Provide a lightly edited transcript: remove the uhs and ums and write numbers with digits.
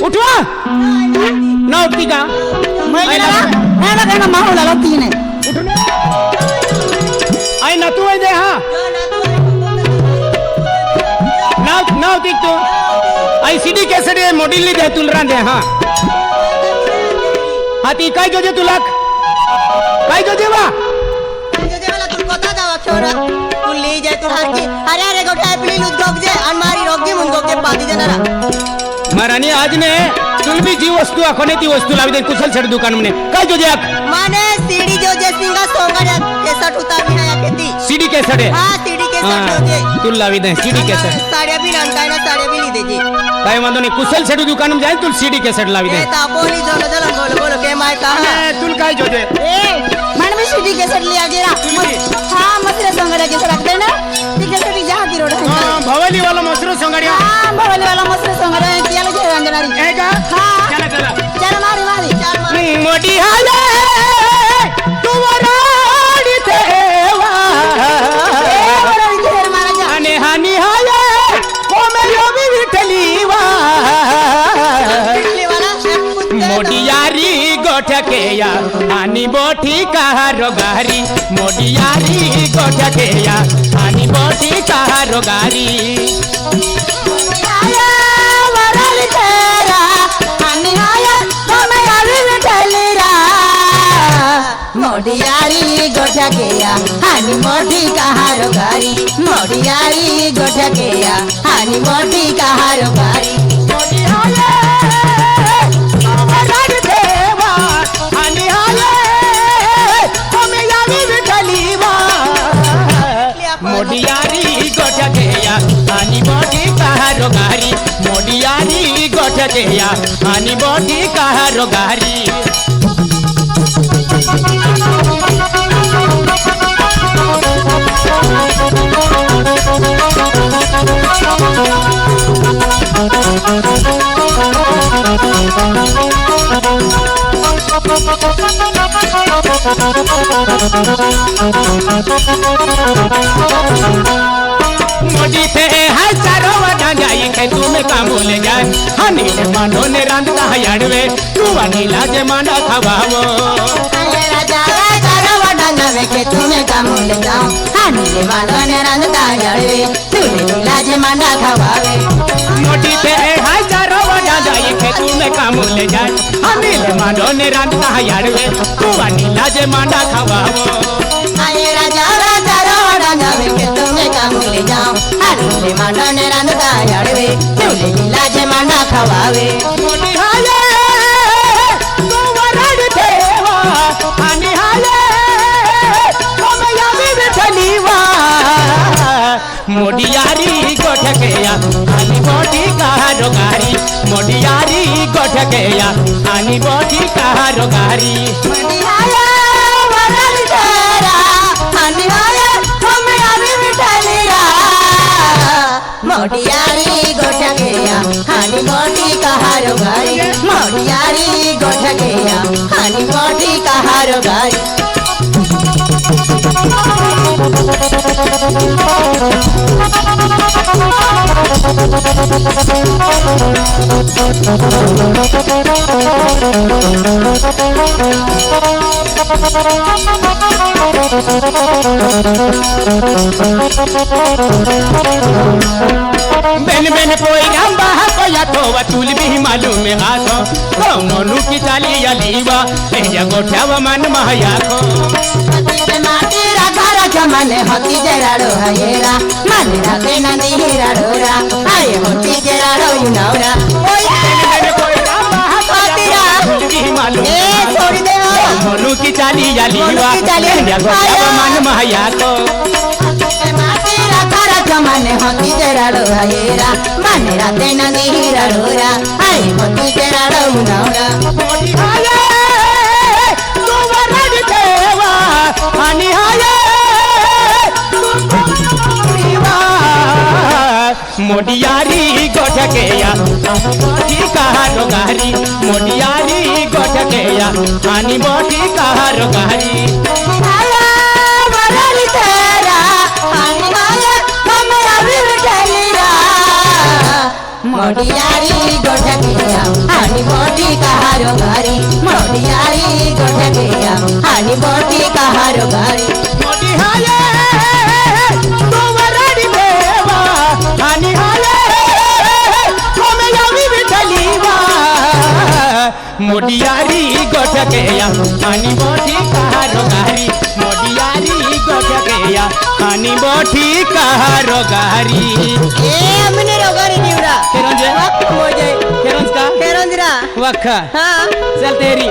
उठवा ना उठती का मैं ना माहौल अलग तीन है उठने आई ना तू आई दे हाँ ना उठती तू आई सीडी कैसेट है मॉडल दे तुलरा दे हाँ हाथी काय जो तुला काय जो देवा वाला तुम कोता जावा छोरा तू ले जाए तू हार के अरे गोठा प्ली लुद गोग जे अनमारी रोग जे मुन गोग जे पादी जनारा महारानी आज ने तुल भी जी वस्तु आखने ती वस्तू लावी दे कुशल छड़ दुकान में काय जो जाक माने सीडी जो जे सिंगा सोंगा केसट उतार भी ना खेती सीडी कैसेट है हां सीडी केसट जो जे तुल लावी दे सीडी कैसेट साड़िया भी नंका ना साड़िया भी ली दे जी काय मानो नहीं कुशल छड़ दुकान में जाए तुल सीडी कैसेट लावी दे ए ता बोली जो बोलो के माय कहा तुल काय जो दे ए मन में सीडी केसट लिया गेरा हां मसरे सोंगा के रख देना ती केसट जहां की रोड है हां भवली वाला मसरो सोंगाड़िया हां भवली वाला मसरे सोंगा किया लगे रंजनारी ए का हां चला चल मारी चल मारी मोटी हाले तुवराड़ी देवा अने हानि हाले कोमे यो भी विठलीवा मोडियारी गोठकेया आनी बोठी कहारो गारी मोडियारी गोठकेया आनी बोठी कहारो गारी मोडियारी गोठकेया हानी मोटी कहारो गारी मोडियारी गोठकेया हानी मोटी कहारो गारी मोडियारी गोठकेया हानी मोटी कहारो गारी मोडियारी गोठकेया हानी मोटी कहारो गारी मोदी थे है चारो वडा जाई के तुम्हें काम ले जाए हनी ने मानो ने रांधता हयाड़वे तू नीला जे मांडा खवावो राजा चारो वडा नवे के तुम्हें काम ले जाओ हनी ने मानो ने रांधता हयाड़वे तू नीला जे मांडा खवावे मोदी थे है चारो वडा जाई के तुम्हें काम ले जाए हनी ने मानो ने रांधता हयाड़वे तू नीला जे मांडा खवावो अरे राजा चारो वडा नवे के तुम्हें काम ले जाओ हनी ने मानो ने रांधता हयाड़वे तू नीला जे मांडा खवावे मोदी हाले तू वरड़ देवा हनी हाले तुम यावी बिठलीवा मोडियारी गोठकेया हानी बोटी कहारो गारी मोडियारी गोठकेया हानी बोटी कहारो गारी मोडियारी गोठकेया हानी मोटी कहारो गारी मोडियारी गोठकेया हानी मोटी कहारो गारी बेन बेन पोई गंबा कोया तो वतुल भी मालूम में हाथो कौनो लुकी चाली अलीवा तेजा गोठावा मन महया को माटी राधा राजा मने होती जराड़ो हयेरा मने राते नंदी हीराड़ोरा आये होती जराड़ो युनावरा बेन कोई गंबा कोया भी मालूम ए छोड़ दे कौनो लुकी चाली अलीवा तेजा गोठावा मन महया को माटी राधा राडो हायेरा माने राते नदी राडोरा आई मोती के राडो मुनावरा मोडी हाये तू वरद देवा हानी हाये मोडियारी गोठकेया मोटी कहारो गारी मोडियारी गोठकेया हानी मोटी कहारो गारी आया वरद तेरा हानी हाये हमरा बिल चलीरा मोडियारी गोठकेया हानी मोटी कहारो गारी मोडियारी गोठकेया हानी मोटी कहारो गारी मोडी हाये तू वरद देवा हानी हाये हमें यावी बिठलीवा मोडियारी गोठकेया हानी मोटी कहारो गारी मोडियारी गोठकेया हानी मोटी कहारो गारी ए हमने रोगारी निवडा केरंजे वक्त मोजे केरंज का केरंजरा वक्का हां चल तेरी